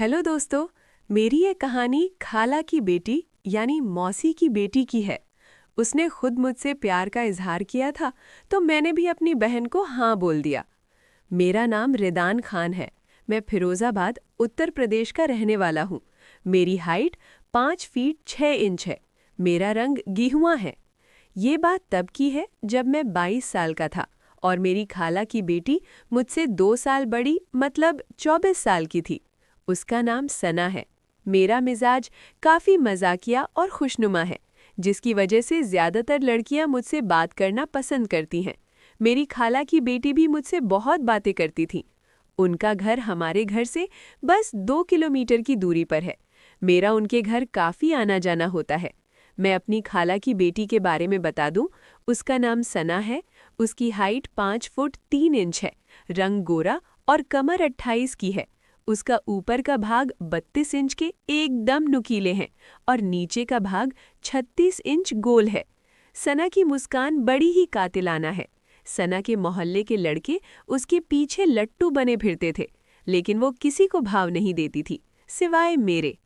Hello दोस्तों। मेरी ये कहानी खाला की बेटी यानी मौसी की बेटी की है। उसने खुद मुझसे प्यार का इजहार किया था, तो मैंने भी अपनी बहन को हाँ बोल दिया। मेरा नाम रिदान खान है। मैं फिरोजाबाद उत्तर प्रदेश का रहने वाला हूँ। मेरी हाइट 5 फीट 6 इंच है। मेरा रंग गेहुआ है। ये बात तब की है जब मैं 22 साल का था और मेरी खाला की बेटी मुझसे 2 साल बड़ी मतलब 24 साल की थी। उसका नाम सना है। मेरा मिजाज काफ़ी मजाकिया और खुशनुमा है, जिसकी वजह से ज़्यादातर लड़कियां मुझसे बात करना पसंद करती हैं। मेरी खाला की बेटी भी मुझसे बहुत बातें करती थी। उनका घर हमारे घर से बस 2 किलोमीटर की दूरी पर है। मेरा उनके घर काफ़ी आना जाना होता है। मैं अपनी खाला की बेटी के बारे में बता दूं, उसका नाम सना है। उसकी हाइट 5 फुट 3 इंच है। रंग गोरा और कमर 28 की है। उसका ऊपर का भाग 32 इंच के एकदम नुकीले हैं और नीचे का भाग 36 इंच गोल है। सना की मुस्कान बड़ी ही कातिलाना है। सना के मोहल्ले के लड़के उसके पीछे लट्टू बने फिरते थे, लेकिन वो किसी को भाव नहीं देती थी, सिवाय मेरे।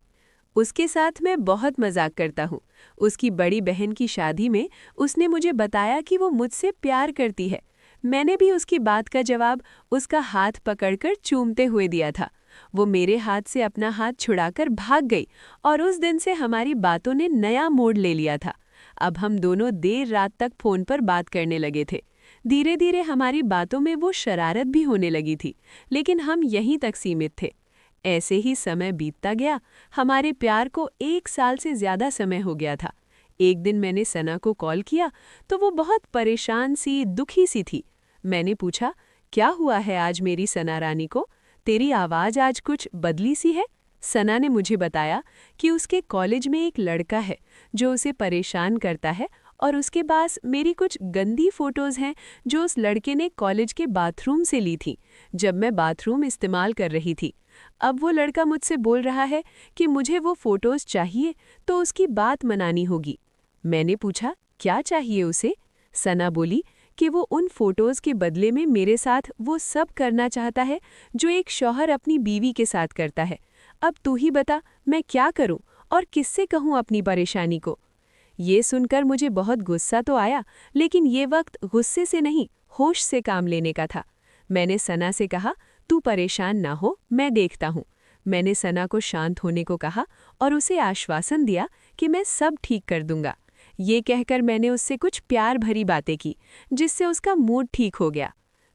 उसके साथ मैं बहुत मजाक करता हूँ। उसकी बड़ी बहन की शादी में उसने मुझे बताया कि वो मुझसे प्यार करती है। मैंने भी उसकी बात का जवाब उसका हाथ पकड़कर चूमते हुए दिया था। वो मेरे हाथ से अपना हाथ छुड़ाकर भाग गई और उस दिन से हमारी बातों ने नया मोड़ ले लिया था। अब हम दोनों देर रात तक फोन पर बात करने लगे थे। धीरे धीरे हमारी बातों में वो शरारत भी होने लगी थी, लेकिन हम यहीं तक सीमित थे। ऐसे ही समय बीतता गया। हमारे प्यार को 1 साल से ज्यादा समय हो गया था। एक दिन मैंने सना को कॉल किया तो वो बहुत परेशान सी, दुखी सी थी। मैंने पूछा, क्या हुआ है आज मेरी सना रानी को? तेरी आवाज आज कुछ बदली सी है। सना ने मुझे बताया कि उसके कॉलेज में एक लड़का है जो उसे परेशान करता है और उसके पास मेरी कुछ गंदी फोटोज हैं जो उस लड़के ने कॉलेज के बाथरूम से ली थी, जब मैं बाथरूम इस्तेमाल कर रही थी। अब वो लड़का मुझसे बोल रहा है कि मुझे वो फोटोज चाहिए, तो उसकी बात मनानी होगी। मैंने पूछा, क्या चाहिए उसे? सना बोली कि वो उन फोटोज के बदले में मेरे साथ वो सब करना चाहता है जो एक शौहर अपनी बीवी के साथ करता है। अब तू ही बता, मैं क्या करूं और किससे कहूं अपनी परेशानी को? ये सुनकर मुझे बहुत गुस्सा तो आया, लेकिन ये वक्त गुस्से से नहीं, होश से काम लेने का था। मैंने सना से कहा, तू परेशान ना हो, मैं देखता हूँ। मैंने सना को शांत होने को कहा और उसे आश्वासन दिया कि मैं सब ठीक कर दूंगा। ये कहकर मैंने उससे कुछ प्यार भरी बातें की, जिससे उसका मूड ठीक हो गया।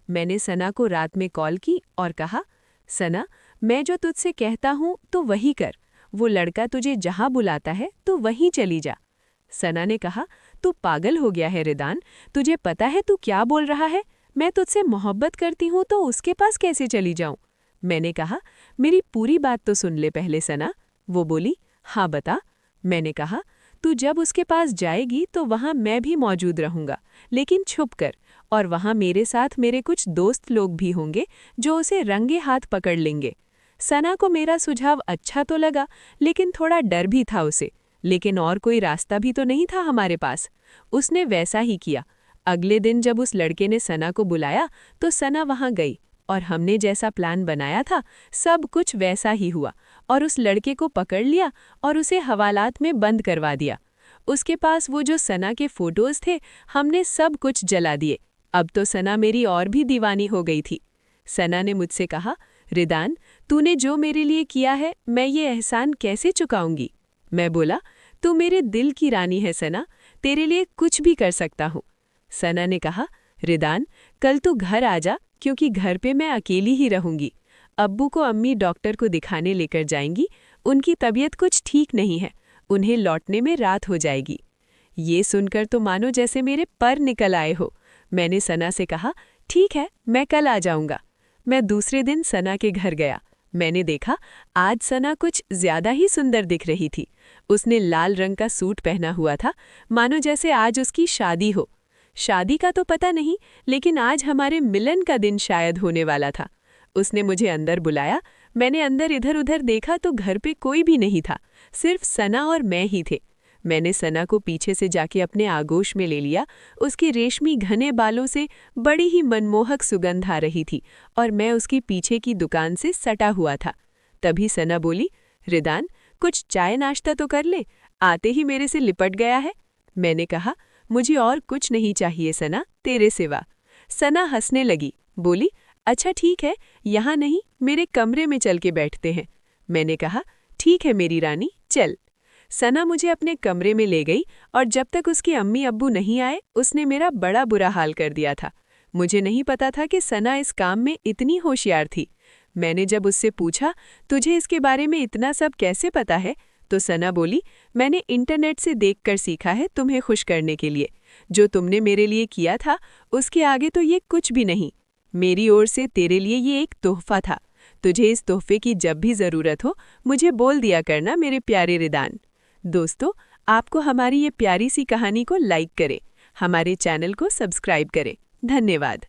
मैंने सना को रात में कॉल की और कहा, सना, मैं जो तुझसे कहता हूँ तो वही कर। वो लड़का तुझे जहाँ बुलाता है तो वहीं चली जा। सना ने कहा, तू पागल हो गया है रिदान, तुझे पता है तू क्या बोल रहा है? मैं तुझसे मोहब्बत करती हूँ तो उसके पास कैसे चली जाऊं? मैंने कहा, मेरी पूरी बात तो सुन ले पहले सना। वो बोली, हाँ बता। मैंने कहा, तू जब उसके पास जाएगी तो वहाँ मैं भी मौजूद रहूंगा, लेकिन छुप कर, और वहाँ मेरे साथ मेरे कुछ दोस्त लोग भी होंगे जो उसे रंगे हाथ पकड़ लेंगे। सना को मेरा सुझाव अच्छा तो लगा, लेकिन थोड़ा डर भी था उसे। लेकिन और कोई रास्ता भी तो नहीं था हमारे पास। उसने वैसा ही किया। अगले दिन जब उस लड़के ने सना को बुलाया तो सना वहां गई और हमने जैसा प्लान बनाया था सब कुछ वैसा ही हुआ और उस लड़के को पकड़ लिया और उसे हवालात में बंद करवा दिया। उसके पास वो जो सना के फोटोज थे, हमने सब कुछ जला दिए। अब तो सना मेरी और भी दीवानी हो गई थी। सना ने मुझसे कहा, रिदान, तूने जो मेरे लिए किया है मैं ये एहसान कैसे चुकाऊंगी? मैं बोला, तू मेरे दिल की रानी है सना, तेरे लिए कुछ भी कर सकता हूँ। सना ने कहा, रिदान, कल तू घर आ जा, क्योंकि घर पे मैं अकेली ही रहूंगी। अब्बू को अम्मी डॉक्टर को दिखाने लेकर जाएंगी, उनकी तबीयत कुछ ठीक नहीं है, उन्हें लौटने में रात हो जाएगी। ये सुनकर तो मानो जैसे मेरे पर निकल आए हो। मैंने सना से कहा, ठीक है, मैं कल आ जाऊंगा। मैं दूसरे दिन सना के घर गया। मैंने देखा आज सना कुछ ज्यादा ही सुंदर दिख रही थी। उसने लाल रंग का सूट पहना हुआ था, मानो जैसे आज उसकी शादी हो। शादी का तो पता नहीं, लेकिन आज हमारे मिलन का दिन शायद होने वाला था। उसने मुझे अंदर बुलाया। मैंने अंदर इधर उधर देखा तो घर पे कोई भी नहीं था, सिर्फ सना और मैं ही थे। मैंने सना को पीछे से जाके अपने आगोश में ले लिया। उसके रेशमी घने बालों से बड़ी ही मनमोहक सुगंध आ रही थी और मैं उसकी पीछे की दुकान से सटा हुआ था। तभी सना बोली, रिदान, कुछ चाय नाश्ता तो कर ले, आते ही मेरे से लिपट गया है। मैंने कहा, मुझे और कुछ नहीं चाहिए सना, तेरे सिवा। सना हंसने लगी, बोली, अच्छा ठीक है, यहाँ नहीं, मेरे कमरे में चल के बैठते हैं। मैंने कहा, ठीक है मेरी रानी, चल। सना मुझे अपने कमरे में ले गई और जब तक उसके अम्मी अब्बू नहीं आए उसने मेरा बड़ा बुरा हाल कर दिया था। मुझे नहीं पता था कि सना इस काम में इतनी होशियार थी। मैंने जब उससे पूछा, तुझे इसके बारे में इतना सब कैसे पता है, तो सना बोली, मैंने इंटरनेट से देखकर सीखा है तुम्हें खुश करने के लिए। जो तुमने मेरे लिए किया था उसके आगे तो ये कुछ भी नहीं। मेरी ओर से तेरे लिए ये एक तोहफा था। तुझे इस तोहफे की जब भी ज़रूरत हो मुझे बोल दिया करना मेरे प्यारे रिदान। दोस्तों, आपको हमारी ये प्यारी सी कहानी को लाइक करें, हमारे चैनल को सब्सक्राइब करें। धन्यवाद।